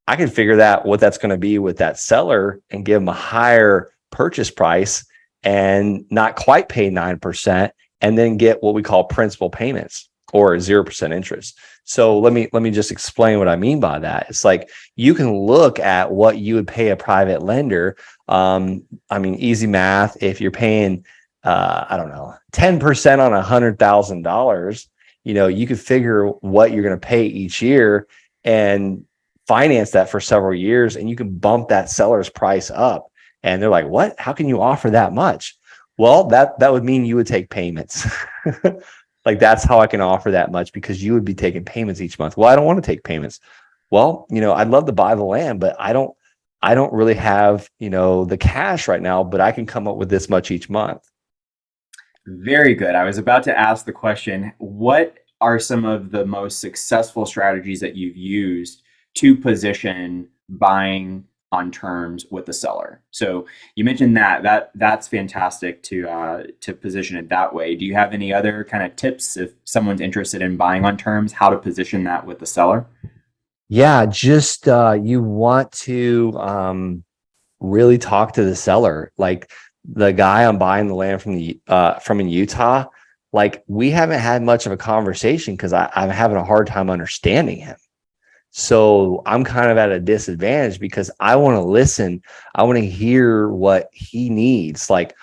I can figure that what that's going to be with that seller and give them a higher purchase price and not quite pay 9% and then get what we call principal payments or 0% interest. So let me just explain what I mean by that. It's like you can look at what you would pay a private lender. Easy math. If you're paying, I don't know, 10% on $100,000, you could figure what you're going to pay each year and finance that for several years, and you can bump that seller's price up. And they're like, what? How can you offer that much? Well, that would mean you would take payments. Like, that's how I can offer that much, because you would be taking payments each month. Well, I don't want to take payments. Well, I'd love to buy the land, but I don't really have, the cash right now, but I can come up with this much each month. Very good. I was about to ask the question, what are some of the most successful strategies that you've used to position buying on terms with the seller? So you mentioned that's fantastic to position it that way. Do you have any other kind of tips if someone's interested in buying on terms, how to position that with the seller? Yeah, just you want to really talk to the seller. Like, the guy I'm buying the land from in Utah, like, we haven't had much of a conversation because I'm having a hard time understanding him. So I'm kind of at a disadvantage because I want to listen. I want to hear what he needs. Like,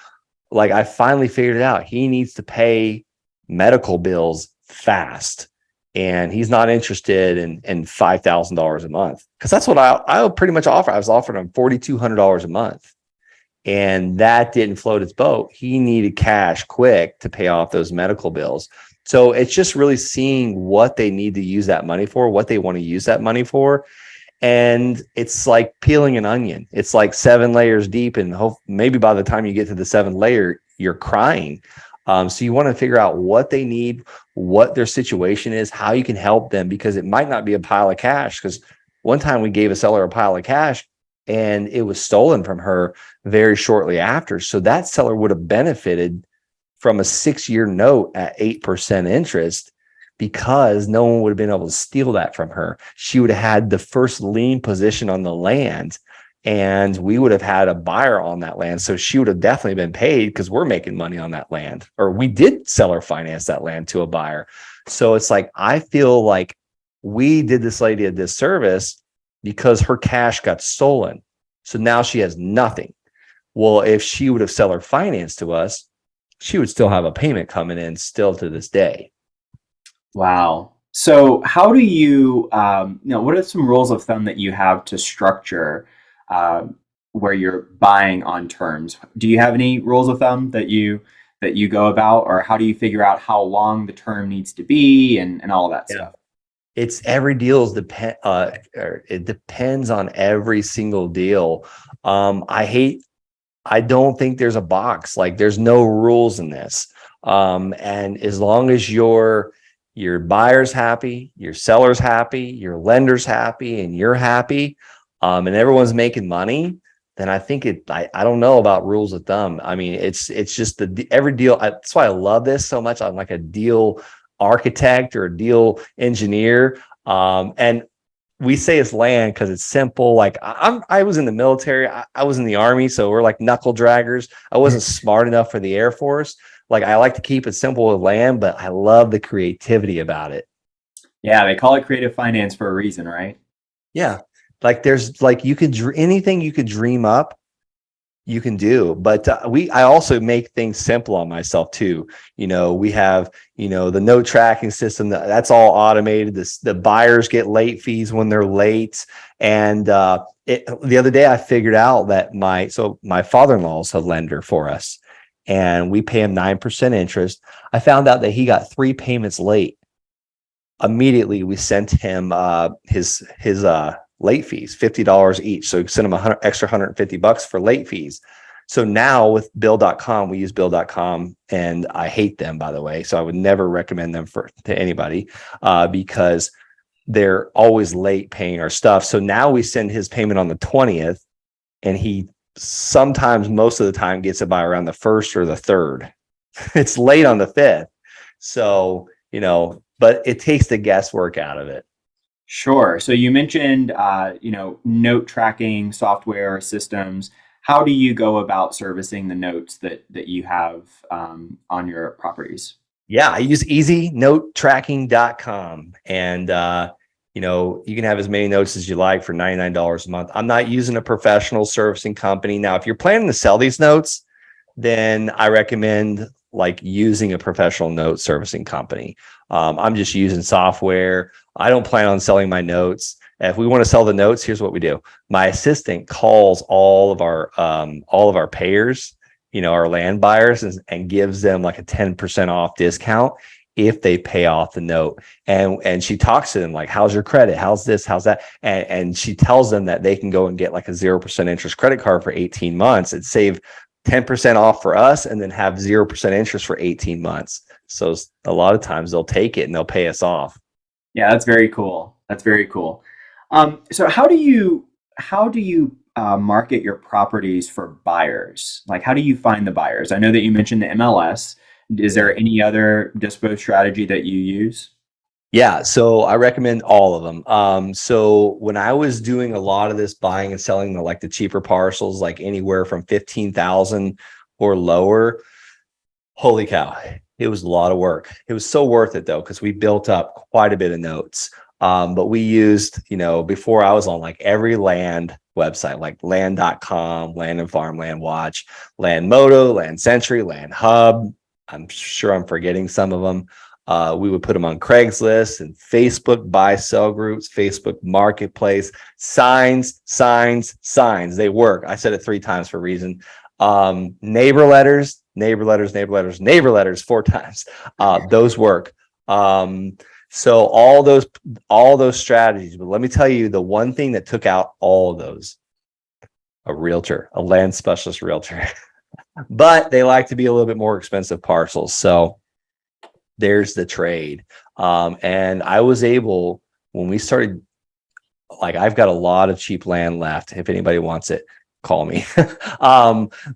like I finally figured it out. He needs to pay medical bills fast. And he's not interested in $5,000 a month. Cause that's what I would pretty much offer. I was offering him $4,200 a month. And that didn't float his boat. He needed cash quick to pay off those medical bills. So it's just really seeing what they need to use that money for, what they want to use that money for. And it's like peeling an onion. It's like 7 layers deep, and maybe by the time you get to the 7th layer, you're crying. So you want to figure out what they need, what their situation is, how you can help them, because it might not be a pile of cash. Because one time we gave a seller a pile of cash and it was stolen from her very shortly after. So that seller would have benefited from a 6-year note at 8% interest, because no one would have been able to steal that from her. She would have had the first lien position on the land, and we would have had a buyer on that land. So she would have definitely been paid, because we're making money on that land, or we did seller finance that land to a buyer. So it's like, I feel like we did this lady a disservice because her cash got stolen. So now she has nothing. Well, if she would have seller financed to us, she would still have a payment coming in still to this day. Wow. So how do you, what are some rules of thumb that you have to structure uh, where you're buying on terms? Do you have any rules of thumb that you go about, or how do you figure out how long the term needs to be and all of that stuff? It's every deal is it depends on every single deal. I don't think there's a box, like there's no rules in this. And as long as your buyer's happy, your seller's happy, your lender's happy, and you're happy, and everyone's making money, then I think I don't know about rules of thumb. I mean, it's just every deal. That's why I love this so much. I'm like a deal architect or a deal engineer. And we say it's land because it's simple. Like I was in the military, I was in the Army, so we're like knuckle draggers. I wasn't smart enough for the Air Force. Like I like to keep it simple with land, but I love the creativity about it. Yeah, they call it creative finance for a reason, right? Yeah, like there's like anything you could dream up, you can do. But I also make things simple on myself too. We have the note tracking system that's all automated. The buyers get late fees when they're late. And the other day I figured out that my father-in-law is a lender for us, and we pay him 9% interest. I found out that he got 3 payments late. Immediately we sent him his late fees, $50 each. So send them extra $150 for late fees. So now with bill.com, we use bill.com, and I hate them, by the way. So I would never recommend them to anybody because they're always late paying our stuff. So now we send his payment on the 20th, and he sometimes, most of the time, gets it by around the 1st or the 3rd. It's late on the 5th. So, but it takes the guesswork out of it. Sure. So you mentioned, note tracking software systems. How do you go about servicing the notes that you have on your properties? Yeah, I use easynotetracking.com, and you can have as many notes as you like for $99 a month. I'm not using a professional servicing company. Now, if you're planning to sell these notes, then I recommend like using a professional note servicing company. I'm just using software. I don't plan on selling my notes. If we want to sell the notes, here's what we do. My assistant calls all of our payers, our land buyers, and gives them like a 10% off discount if they pay off the note. And she talks to them like, how's your credit? How's this? How's that? And she tells them that they can go and get like a 0% interest credit card for 18 months and save 10% off for us, and then have 0% interest for 18 months. So a lot of times they'll take it and they'll pay us off. Yeah, that's very cool. That's very cool. So how do you market your properties for buyers? Like, how do you find the buyers? I know that you mentioned the MLS. Is there any other dispo strategy that you use? Yeah, so I recommend all of them. So when I was doing a lot of this buying and selling the cheaper parcels, like anywhere from 15,000 or lower, holy cow, it was a lot of work. It was so worth it though, because we built up quite a bit of notes. But we used, before I was on, like every land website, like land.com, Land and Farm, Land Watch, Land Moto, Land Century, Land Hub. I'm sure I'm forgetting some of them. We would put them on Craigslist and Facebook buy sell groups, Facebook Marketplace, signs. They work. I said it 3 times for a reason. Neighbor letters 4 times. Those work. So all those strategies. But let me tell you, the one thing that took out all of those, a realtor, a land specialist realtor. But they like to be a little bit more expensive parcels. So there's the trade. And I was able, when we started, like, I've got a lot of cheap land left. If anybody wants it, call me.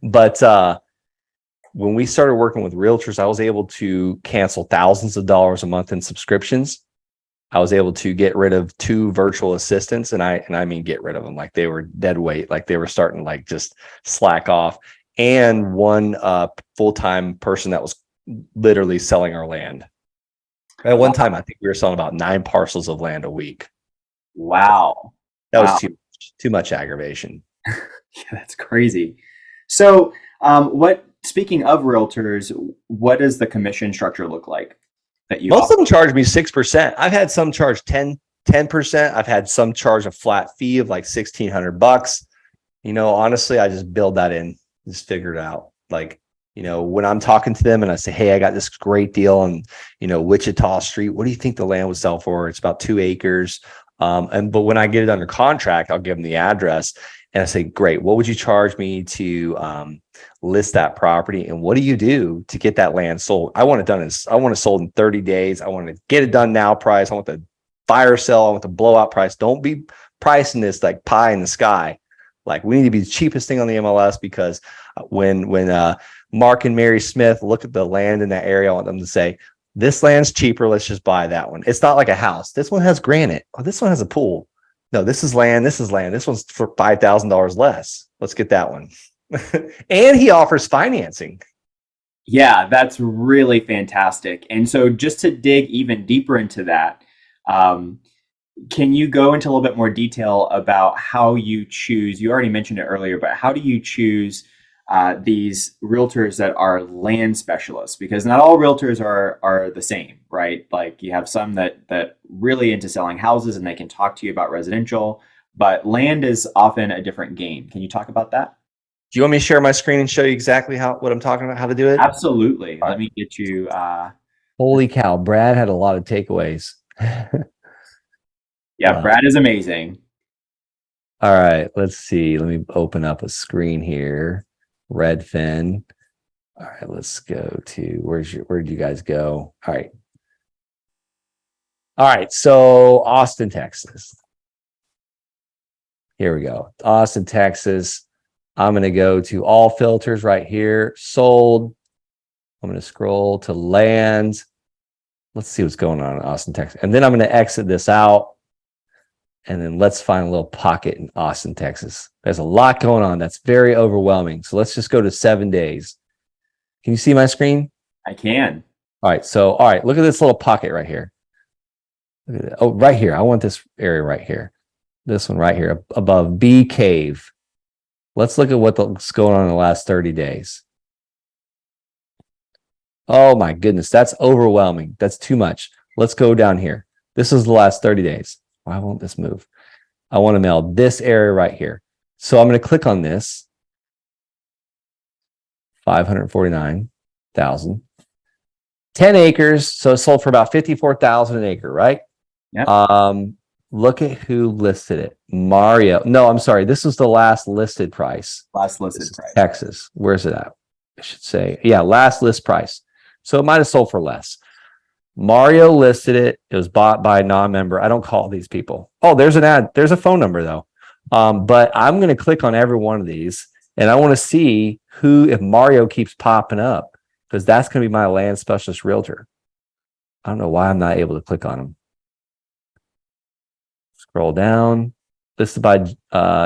But when we started working with realtors, I was able to cancel thousands of dollars a month in subscriptions. I was able to get rid of 2 virtual assistants, and I mean get rid of them, like they were dead weight, like they were starting to like just slack off, and 1 full-time person that was literally selling our land. At one time, I think we were selling about 9 parcels of land a week. Wow. That was too much aggravation. Yeah, that's crazy. So, speaking of realtors, what does the commission structure look like that you Most offer? of them charge me 6%. I've had some charge 10%. I've had some charge a flat fee of like $1,600. Honestly, I just build that in, just figure it out. Like, when I'm talking to them and I say, hey, I got this great deal on, Wichita Street. What do you think the land would sell for? It's about 2 acres. But when I get it under contract, I'll give them the address and I say, great, what would you charge me to list that property? And what do you do to get that land sold? I want it sold in 30 days. I want to get it done now price. I want the fire sale. I want the blowout price. Don't be pricing this like pie in the sky. Like, we need to be the cheapest thing on the MLS, because when Mark and Mary Smith look at the land in that area, I want them to say, this land's cheaper. Let's just buy that one. It's not like a house. This one has granite. Oh, this one has a pool. No, this is land. This is land. This one's for $5,000 less. Let's get that one. And he offers financing. Yeah, that's really fantastic. And so, just to dig even deeper into that, can you go into a little bit more detail about how you choose? You already mentioned it earlier, but how do you choose these realtors that are land specialists? Because not all realtors are the same, right? Like, you have some that really into selling houses and they can talk to you about residential, but land is often a different game. Can you talk about that? Do you want me to share my screen and show you exactly what I'm talking about, how to do it? Absolutely. All Let right. me get you. Holy cow, Brad had a lot of takeaways. Yeah, Wow. Brad is amazing. All right, let's see. Let me open up a screen here. Redfin. All right, let's go to where did you guys go? All right. All right, so Austin, Texas. Here we go. Austin, Texas. I'm going to go to all filters right here. Sold. I'm going to scroll to land. Let's see what's going on in Austin, Texas. And then I'm going to exit this out. And then let's find a little pocket in Austin, Texas. There's a lot going on. That's very overwhelming. So let's just go to 7 days. Can you see my screen? I can. All right, look at this little pocket right here. Look at that. Oh, right here. I want this area right here. This one right here above B Cave. Let's look at what's going on in the last 30 days. Oh my goodness, that's overwhelming. That's too much. Let's go down here. This is the last 30 days. Why won't this move? I want to mail this area right here. So I'm going to click on this. 549,000. 10 acres. So it sold for about 54,000 an acre, right? Yeah. Look at who listed it. Mario. No, I'm sorry. This was the last listed price. Last listed price. Texas. Where's it at? I should say, yeah, last list price. So it might have sold for less. Mario listed it. It was bought by a non-member. I don't call these people. Oh, there's an ad. There's a phone number though. But I'm going to click on every one of these and I want to see if Mario keeps popping up, because that's going to be my land specialist realtor. I don't know why I'm not able to click on him. Scroll down. This is by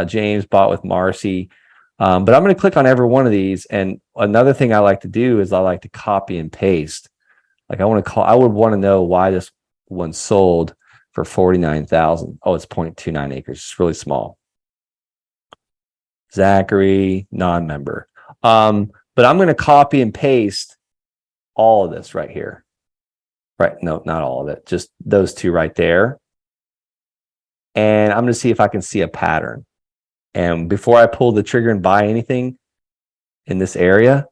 James, bought with Marcy. But I'm going to click on every one of these. And another thing I like to do is I like to copy and paste. Like I would want to know why this one sold for 49,000. Oh, it's 0.29 acres. It's really small. Zachary, non-member. But I'm going to copy and paste all of this right here. Right. No, not all of it. Just those two right there. And I'm going to see if I can see a pattern. And before I pull the trigger and buy anything in this area,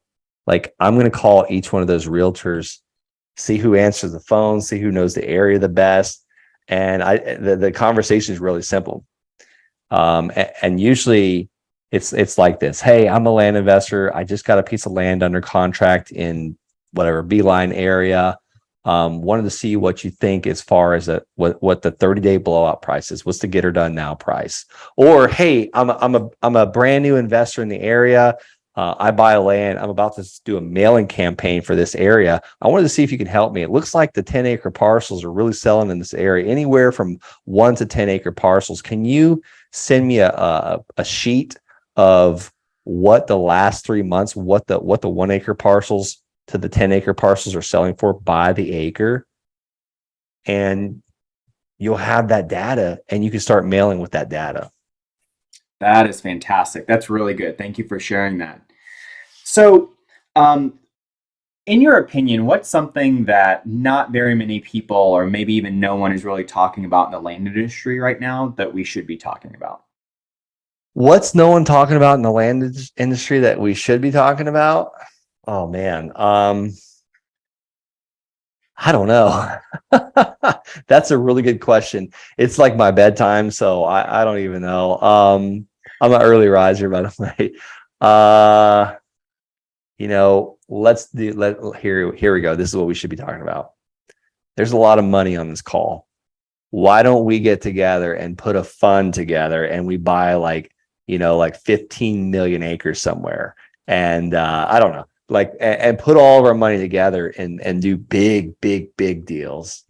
like I'm going to call each one of those realtors, see who answers the phone, see who knows the area the best. And the conversation is really simple. And usually it's like this. Hey, I'm a land investor. I just got a piece of land under contract in whatever Beeline area. Wanted to see what you think as far as what the 30-day blowout price is. What's the get her done now price? Or hey, I'm a brand new investor in the area. I buy a land. I'm about to do a mailing campaign for this area. I wanted to see if you can help me. It looks like the 10-acre parcels are really selling in this area, anywhere from 1 to 10-acre parcels. Can you send me a sheet of what the last 3 months, what the 1-acre parcels to the 10-acre parcels are selling for by the acre? And you'll have that data and you can start mailing with that data. That is fantastic. That's really good. Thank you for sharing that. So, in your opinion, what's something that not very many people, or maybe even no one, is really talking about in the land industry right now that we should be talking about? What's no one talking about in the land industry that we should be talking about? Oh man. I don't know. That's a really good question. It's like my bedtime, so I don't even know. I'm an early riser, by the way. Let's do here we go. This is what we should be talking about. There's a lot of money on this call. Why don't we get together and put a fund together and we buy like 15 million acres somewhere? And I don't know, and put all of our money together and do big deals.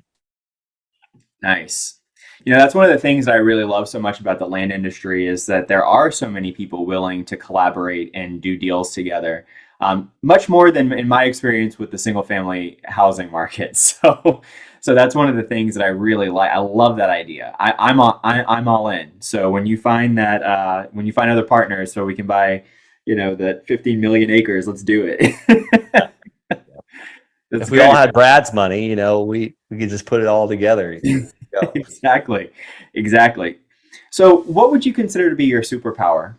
Nice. That's one of the things that I really love so much about the land industry is that there are so many people willing to collaborate and do deals together. Much more than in my experience with the single family housing market. So that's one of the things that I really like. I love that idea. I'm all in. So when you find that, when you find other partners, so we can buy, that 15 million acres, let's do it. If we all had Brad's money, we could just put it all together. Exactly. So what would you consider to be your superpower?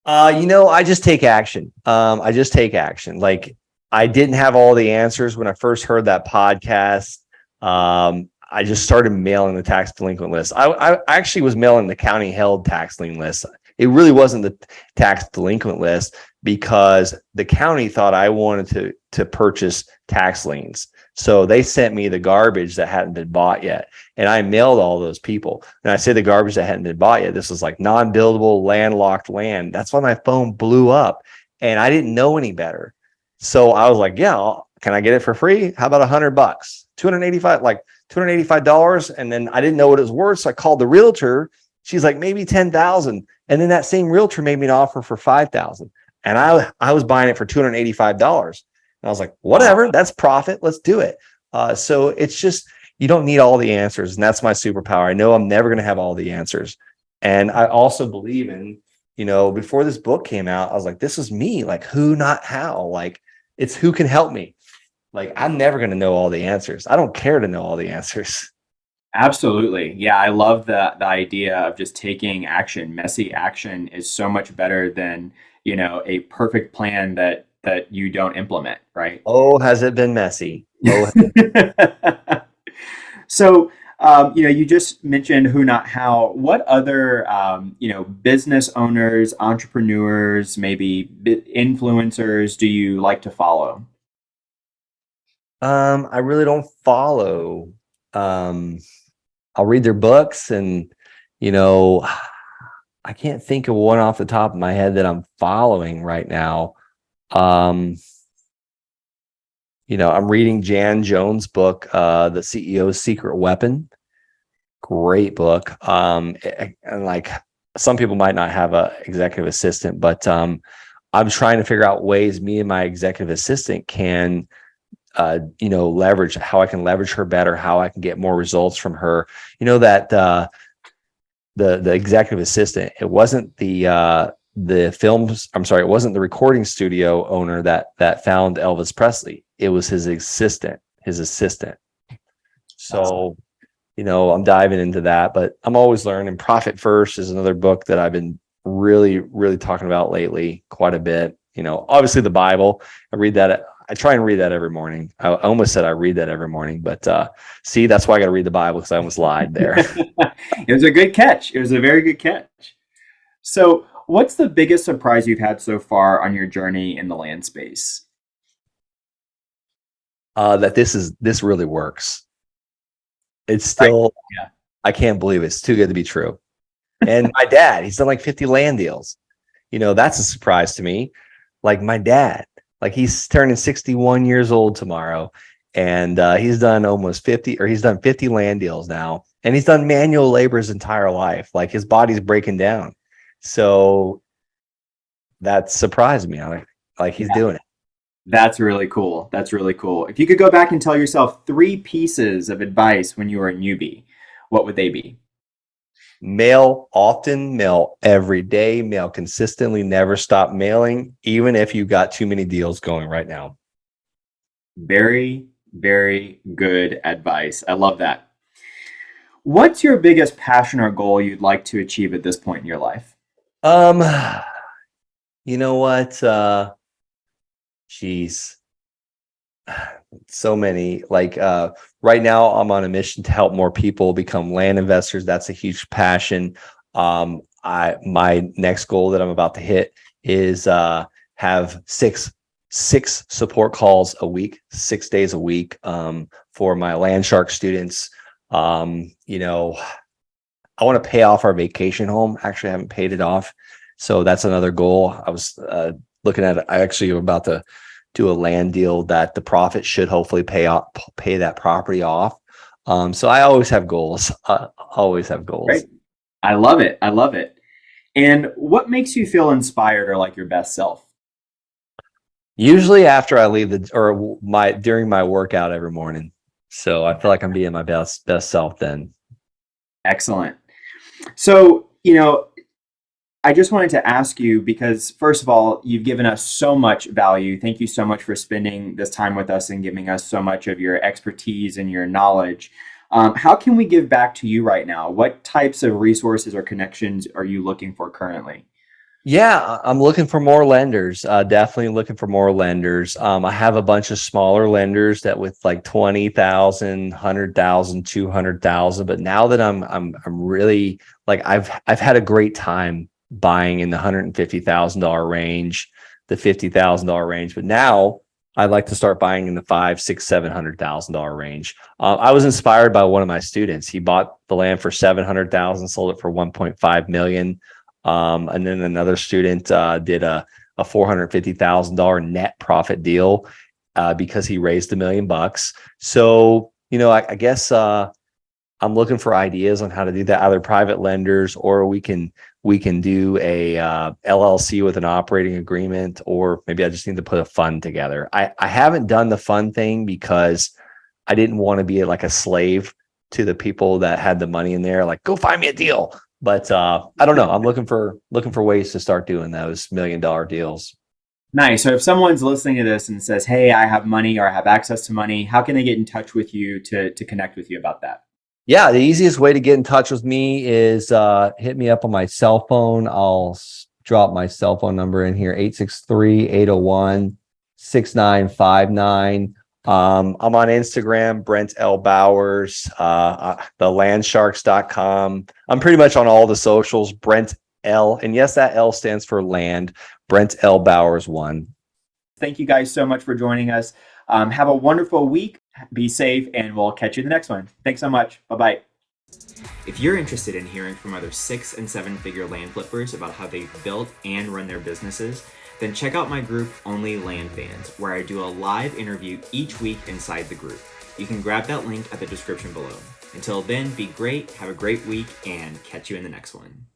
I just take action. I just take action. Like I didn't have all the answers when I first heard that podcast. I just started mailing the tax delinquent list. I actually was mailing the county held tax lien list. It really wasn't the tax delinquent list because the county thought I wanted to purchase tax liens. So they sent me the garbage that hadn't been bought yet. And I mailed all those people. And I say the garbage that hadn't been bought yet. This was like non-buildable, landlocked land. That's why my phone blew up. And I didn't know any better. So I was like, yeah, can I get it for free? How about $100? $285. And then I didn't know what it was worth. So I called the realtor. She's like, maybe 10,000. And then that same realtor made me an offer for 5,000. And I was buying it for $285. And I was like, whatever, that's profit. Let's do it. So it's just, you don't need all the answers. And that's my superpower. I know I'm never going to have all the answers. And I also believe in, before this book came out, I was like, this is me. Like who, not how. Like it's who can help me. Like I'm never going to know all the answers. I don't care to know all the answers. Absolutely. Yeah, I love the idea of just taking action. Messy action is so much better than, a perfect plan that you don't implement, right? Oh, has it been messy? Oh. So, you just mentioned who, not how. What other, business owners, entrepreneurs, maybe influencers do you like to follow? I really don't follow. I'll read their books and, I can't think of one off the top of my head that I'm following right now. I'm reading Jan Jones' book, The CEO's Secret Weapon. Great book. And like some people might not have a executive assistant, but I'm trying to figure out ways me and my executive assistant can leverage how I can leverage her better, how I can get more results from her. That the executive assistant, it wasn't the it wasn't the recording studio owner that found Elvis Presley. It was his assistant. So, I'm diving into that, but I'm always learning. Profit First is another book that I've been really, really talking about lately quite a bit. Obviously the Bible, I try and read that every morning. I almost said I read that every morning, but see, that's why I got to read the Bible, because I almost lied there. It was a good catch. It was a very good catch. So, what's the biggest surprise you've had so far on your journey in the land space? That this really works. It's Right. still, Yeah. I can't believe it's too good to be true. And my dad, he's done like 50 land deals. That's a surprise to me. Like my dad, like he's turning 61 years old tomorrow, and he's done he's done 50 land deals now, and he's done manual labor his entire life. Like his body's breaking down. So that surprised me. I like he's doing it. That's really cool. That's really cool. If you could go back and tell yourself three pieces of advice when you were a newbie, what would they be? Mail often, mail every day, mail consistently, never stop mailing, even if you got too many deals going right now. Very, very good advice. I love that. What's your biggest passion or goal you'd like to achieve at this point in your life? Um, you know what? Geez, so many. Like right now, I'm on a mission to help more people become land investors. That's a huge passion. My next goal that I'm about to hit is have six support calls a week, 6 days a week, for my land shark students. I want to pay off our vacation home. Actually, I haven't paid it off, so that's another goal. I was looking at it. I actually am about to do a land deal that the profit should hopefully pay that property off. So I always have goals. Always have goals. Great. I love it. I love it. And what makes you feel inspired or like your best self? Usually after I leave during my workout every morning. So I feel like I'm being my best self then. Excellent. So, I just wanted to ask you because, first of all, you've given us so much value. Thank you so much for spending this time with us and giving us so much of your expertise and your knowledge. How can we give back to you right now? What types of resources or connections are you looking for currently? Yeah, I'm looking for more lenders. Definitely looking for more lenders. I have a bunch of smaller lenders that with like 20,000, 100,000, 200,000. But now that I'm really like I've had a great time buying in the $150,000 range, the $50,000 range. But now I'd like to start buying in the $500,000, $600,000, $700,000 range. I was inspired by one of my students. He bought the land for 700,000, sold it for 1.5 million. And then another student did a $450,000 net profit deal because he raised $1 million. So, I guess I'm looking for ideas on how to do that, either private lenders, or we can do a LLC with an operating agreement, or maybe I just need to put a fund together. I haven't done the fund thing because I didn't want to be like a slave to the people that had the money in there. Like, go find me a deal. But I don't know. I'm looking for ways to start doing those $1 million deals. Nice. So if someone's listening to this and says, "Hey, I have money or I have access to money," how can they get in touch with you to connect with you about that? Yeah, the easiest way to get in touch with me is hit me up on my cell phone. I'll drop my cell phone number in here, 863-801-6959. I'm on Instagram, Brent L. Bowers, thelandsharks.com. I'm pretty much on all the socials, Brent L. And yes, that L stands for land, Brent L. Bowers 1. Thank you guys so much for joining us. Have a wonderful week. Be safe, and we'll catch you in the next one. Thanks so much. Bye-bye. If you're interested in hearing from other 6- and 7-figure land flippers about how they've built and run their businesses, then check out my group, OnlyLandFans, where I do a live interview each week inside the group. You can grab that link at the description below. Until then, be great, have a great week, and catch you in the next one.